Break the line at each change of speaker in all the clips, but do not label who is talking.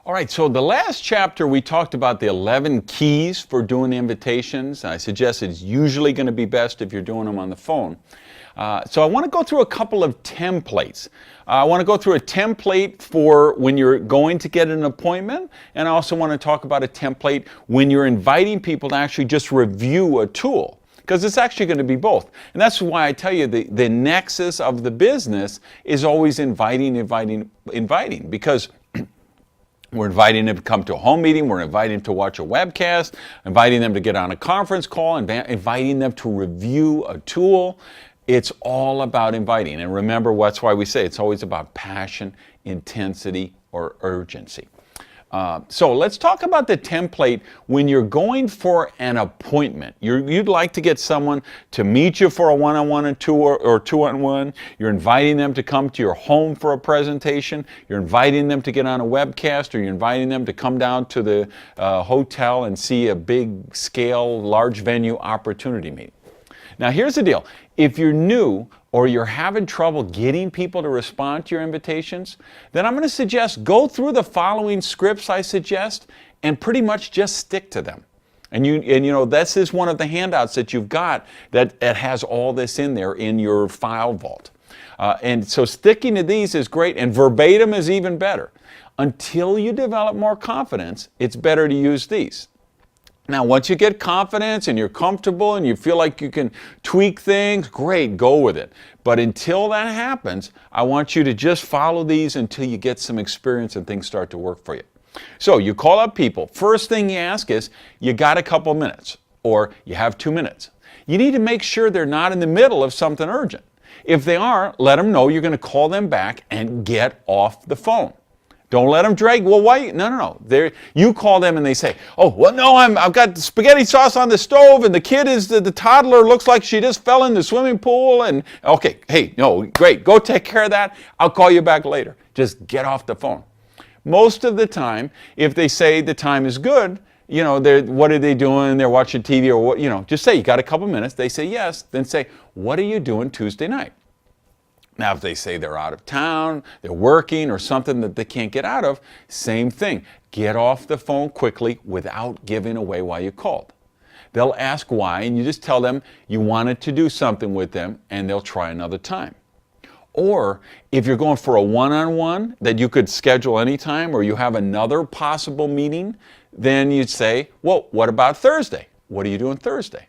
All right, so the last chapter we talked about the 11 keys for doing invitations. I suggest it's usually going to be best if you're doing them on the phone. So I want to go through a couple of templates. I want to go through a template for when you're going to get an appointment, and I also want to talk about a template when you're inviting people to actually just review a tool, because it's actually going to be both. And that's why I tell you the nexus of the business is always inviting, because we're inviting them to come to a home meeting, we're inviting them to watch a webcast, inviting them to get on a conference call, inviting them to review a tool. It's all about inviting. And remember, that's why we say it's always about passion, intensity, or urgency. So let's talk about the template when you're going for an appointment. You'd like to get someone to meet you for a one-on-one or two-on-one. You're inviting them to come to your home for a presentation. You're inviting them to get on a webcast, or you're inviting them to come down to the hotel and see a big scale, large venue opportunity meeting. Now here's the deal. If you're new or you're having trouble getting people to respond to your invitations, then I'm going to suggest go through the following scripts I suggest and pretty much just stick to them. And you know, this is one of the handouts that you've got that has all this in there in your file vault. And so sticking to these is great, and verbatim is even better. Until you develop more confidence, it's better to use these. Now, once you get confidence and you're comfortable and you feel like you can tweak things, great, go with it. But until that happens, I want you to just follow these until you get some experience and things start to work for you. So you call up people. First thing you ask is, you got a couple minutes, or you have 2 minutes. You need to make sure they're not in the middle of something urgent. If they are, let them know you're going to call them back and get off the phone. Don't let them drag. Well, why? No. You call them and they say, oh, well, no, I've got spaghetti sauce on the stove, and the kid is, the toddler looks like she just fell in the swimming pool, and okay, hey, no, great, go take care of that. I'll call you back later. Just get off the phone. Most of the time, if they say the time is good, you know, what are they doing? They're watching TV, or what, you know, just say, you got a couple minutes. They say yes. Then say, what are you doing Tuesday night? Now, if they say they're out of town, they're working, or something that they can't get out of, same thing. Get off the phone quickly without giving away why you called. They'll ask why, and you just tell them you wanted to do something with them, and they'll try another time. Or if you're going for a one-on-one that you could schedule anytime, or you have another possible meeting, then you'd say, well, what about Thursday? What are you doing Thursday?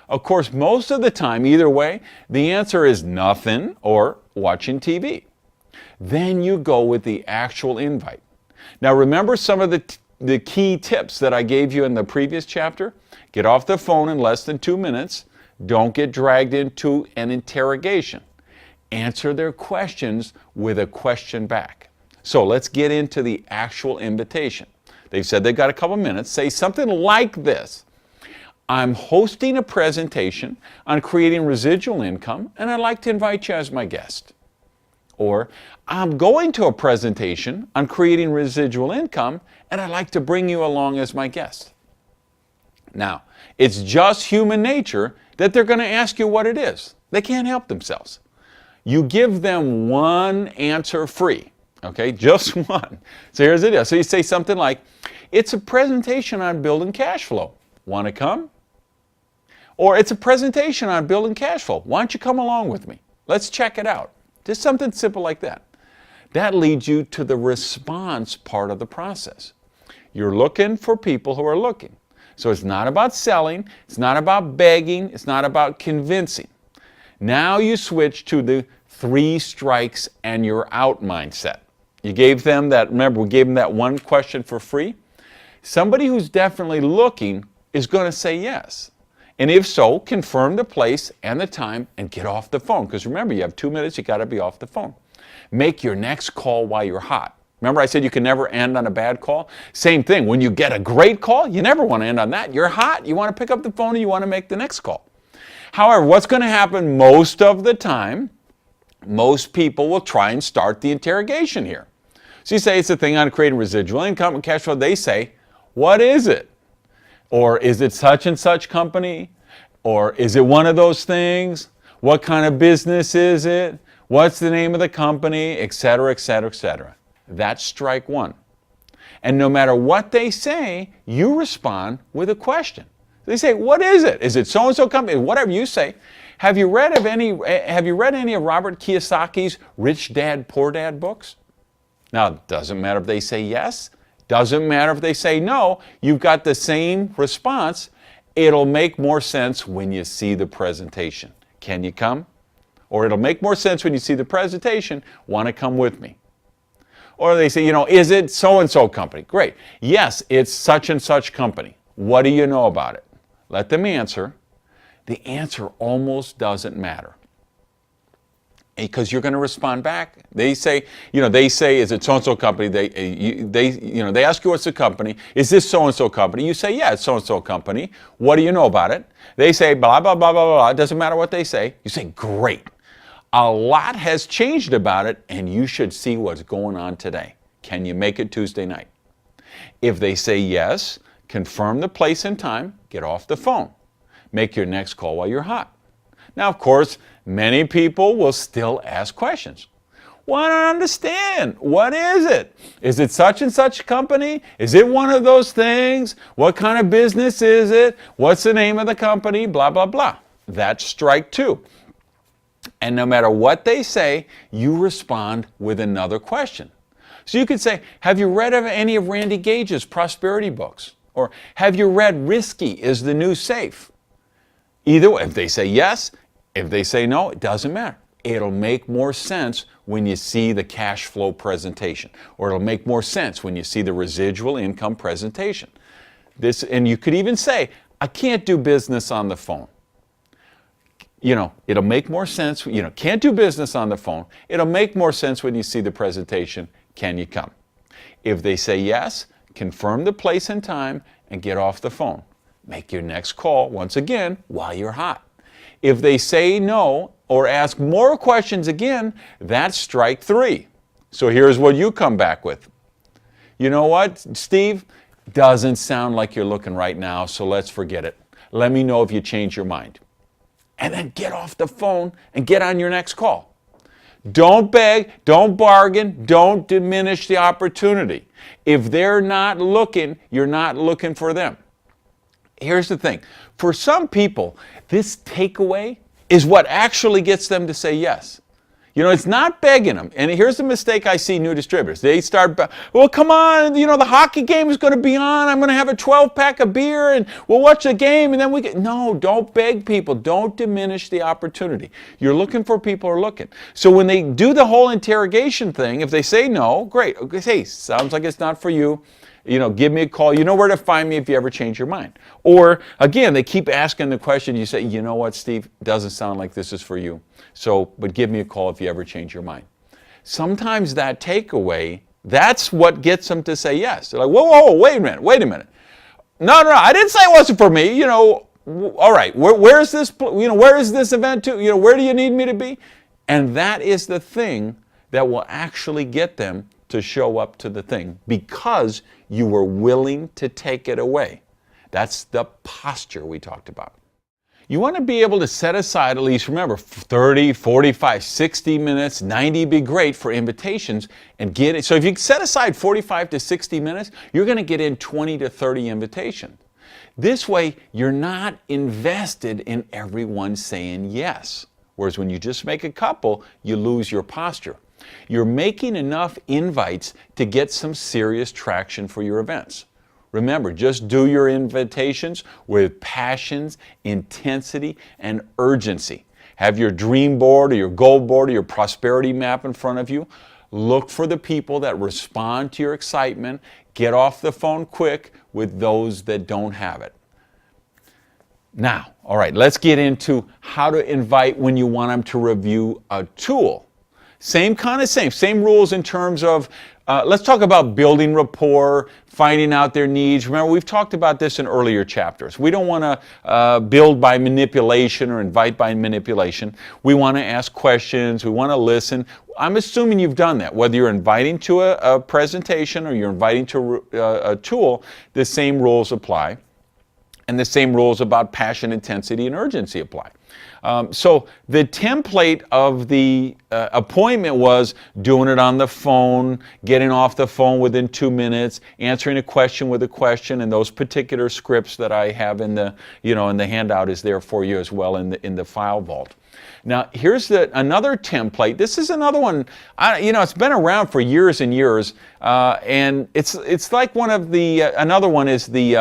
Of course, most of the time, either way, the answer is nothing or watching TV. Then you go with the actual invite. Now remember some of the key tips that I gave you in the previous chapter? Get off the phone in less than 2 minutes. Don't get dragged into an interrogation. Answer their questions with a question back. So let's get into the actual invitation. They've said they've got a couple minutes. Say something like this. I'm hosting a presentation on creating residual income, and I'd like to invite you as my guest. Or, I'm going to a presentation on creating residual income, and I'd like to bring you along as my guest. Now, it's just human nature that they're going to ask you what it is. They can't help themselves. You give them one answer free, okay? Just one. So here's the deal. So you say something like, it's a presentation on building cash flow. Want to come? Or it's a presentation on building cash flow. Why don't you come along with me? Let's check it out. Just something simple like that. That leads you to the response part of the process. You're looking for people who are looking. So it's not about selling, it's not about begging, it's not about convincing. Now you switch to the 3 strikes and you're out mindset. You gave them that, remember we gave them that one question for free? Somebody who's definitely looking is going to say yes. And if so, confirm the place and the time and get off the phone. Because remember, you have 2 minutes, you got to be off the phone. Make your next call while you're hot. Remember I said you can never end on a bad call? Same thing, when you get a great call, you never want to end on that. You're hot, you want to pick up the phone and you want to make the next call. However, what's going to happen most of the time, most people will try and start the interrogation here. So you say it's a thing on creating residual income and cash flow. They say, what is it? Or is it such and such company? Or is it one of those things? What kind of business is it? What's the name of the company? Etc., etc., etc. That's strike one. And no matter what they say, you respond with a question. They say, what is it? Is it so-and-so company? Whatever you say. Have you read any of Robert Kiyosaki's Rich Dad, Poor Dad books? Now, it doesn't matter if they say yes. Doesn't matter if they say no. You've got the same response. It'll make more sense when you see the presentation. Can you come? Or it'll make more sense when you see the presentation. Want to come with me? Or they say, is it so-and-so company? Great. Yes, it's such and such company. What do you know about it? Let them answer. The answer almost doesn't matter, because you're going to respond back. They say, is it so-and-so company? They ask you what's the company. Is this so-and-so company? You say, yeah, it's so-and-so company. What do you know about it? They say, blah, blah, blah, blah, blah. It doesn't matter what they say. You say, great. A lot has changed about it, and you should see what's going on today. Can you make it Tuesday night? If they say yes, confirm the place and time, get off the phone. Make your next call while you're hot. Now, of course, many people will still ask questions. Well, I don't understand. What is it? Is it such and such company? Is it one of those things? What kind of business is it? What's the name of the company? Blah, blah, blah. That's strike two. And no matter what they say, you respond with another question. So you could say, have you read any of Randy Gage's prosperity books? Or have you read Risky is the New Safe? Either way, if they say yes, if they say no, it doesn't matter. It'll make more sense when you see the cash flow presentation, or it'll make more sense when you see the residual income presentation. And you could even say, I can't do business on the phone. It'll make more sense. Can't do business on the phone. It'll make more sense when you see the presentation. Can you come? If they say yes, confirm the place and time and get off the phone. Make your next call, once again, while you're hot. If they say no or ask more questions again, that's strike three. So here's what you come back with. You know what, Steve? Doesn't sound like you're looking right now, so let's forget it. Let me know if you change your mind. And then get off the phone and get on your next call. Don't beg, don't bargain, don't diminish the opportunity. If they're not looking, you're not looking for them. Here's the thing. For some people, this takeaway is what actually gets them to say yes. It's not begging them. And here's the mistake I see new distributors. They start, well, come on, the hockey game is going to be on. I'm going to have a 12-pack of beer and we'll watch the game and then we get... No, don't beg people. Don't diminish the opportunity. You're looking for people who are looking. So when they do the whole interrogation thing, if they say no, great. Hey, sounds like it's not for you. Give me a call. You know where to find me if you ever change your mind. Or, again, they keep asking the question. You say, you know what, Steve? Doesn't sound like this is for you. But give me a call if you ever change your mind. Sometimes that takeaway, that's what gets them to say yes. They're like, whoa, wait a minute. No, I didn't say it wasn't for me. All right, where is this event to? Where do you need me to be? And that is the thing that will actually get them to show up to the thing, because you were willing to take it away. That's the posture we talked about. You want to be able to set aside, at least remember, 30, 45, 60 minutes, 90 be great for invitations and get it. So if you set aside 45 to 60 minutes, you're going to get in 20 to 30 invitations. This way, you're not invested in everyone saying yes. Whereas when you just make a couple, you lose your posture. You're making enough invites to get some serious traction for your events. Remember, just do your invitations with passions, intensity, and urgency. Have your dream board or your goal board or your prosperity map in front of you. Look for the people that respond to your excitement. Get off the phone quick with those that don't have it. Now, all right, let's get into how to invite when you want them to review a tool. Same rules in terms of, let's talk about building rapport, finding out their needs. Remember, we've talked about this in earlier chapters. We don't want to build by manipulation or invite by manipulation. We want to ask questions. We want to listen. I'm assuming you've done that. Whether you're inviting to a presentation or you're inviting to a tool, the same rules apply. And the same rules about passion, intensity, and urgency apply. So the template of the appointment was doing it on the phone, getting off the phone within 2 minutes, answering a question with a question, and those particular scripts that I have in the, in the handout is there for you as well in the file vault. Now here's another template. This is another one. It's been around for years and years, and it's like one of the another one is the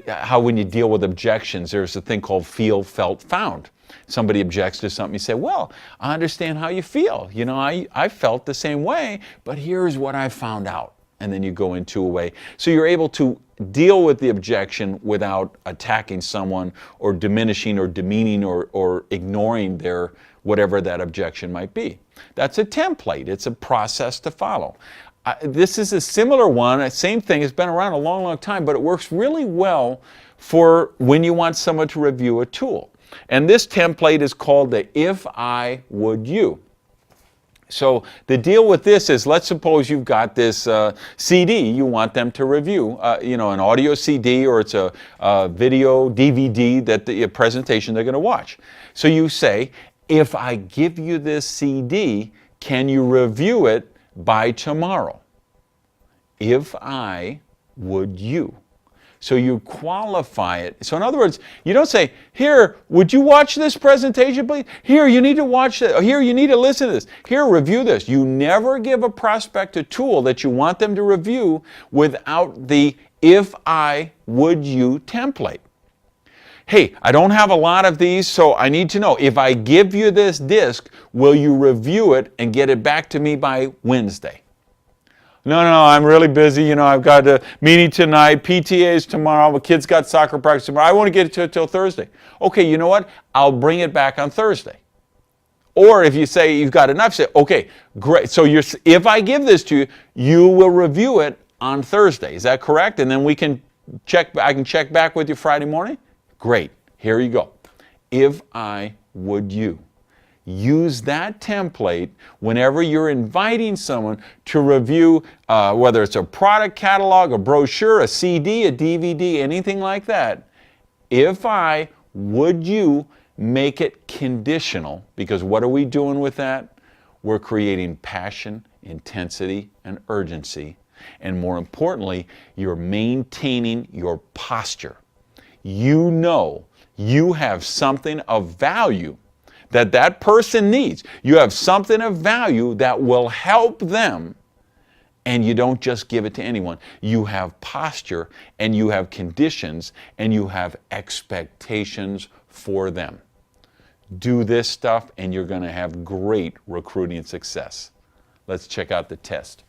how when you deal with objections, there's a thing called feel, felt, found. Somebody objects to something, you say, well, I understand how you feel. I felt the same way, but here's what I found out. And then you go into a way. So you're able to deal with the objection without attacking someone or diminishing or demeaning or ignoring their whatever that objection might be. That's a template. It's a process to follow. This is a similar one, same thing, it's been around a long, long time, but it works really well for when you want someone to review a tool. And this template is called the If I Would You. So the deal with this is, let's suppose you've got this CD you want them to review, an audio CD or it's a video DVD that the presentation they're going to watch. So you say, if I give you this CD, can you review it by tomorrow? If I would you. So you qualify it. So in other words, you don't say, here, would you watch this presentation, please? Here, you need to watch it. Here, you need to listen to this. Here, review this. You never give a prospect a tool that you want them to review without the if I would you template. Hey, I don't have a lot of these, so I need to know, if I give you this disc, will you review it and get it back to me by Wednesday? No, I'm really busy. I've got a meeting tonight, PTA's tomorrow, my kid's got soccer practice tomorrow. I want to get it to it till Thursday. Okay, you know what? I'll bring it back on Thursday. Or if you say you've got enough, say, okay, great. So if I give this to you, you will review it on Thursday. Is that correct? And then I can check back with you Friday morning? Great. Here you go. If I would you. Use that template whenever you're inviting someone to review, whether it's a product catalog, a brochure, a CD, a DVD, anything like that. If I would you, make it conditional, because what are we doing with that? We're creating passion, intensity, and urgency. And more importantly, you're maintaining your posture. You know you have something of value that person needs. You have something of value that will help them, and you don't just give it to anyone. You have posture, and you have conditions, and you have expectations for them. Do this stuff, and you're going to have great recruiting success. Let's check out the test.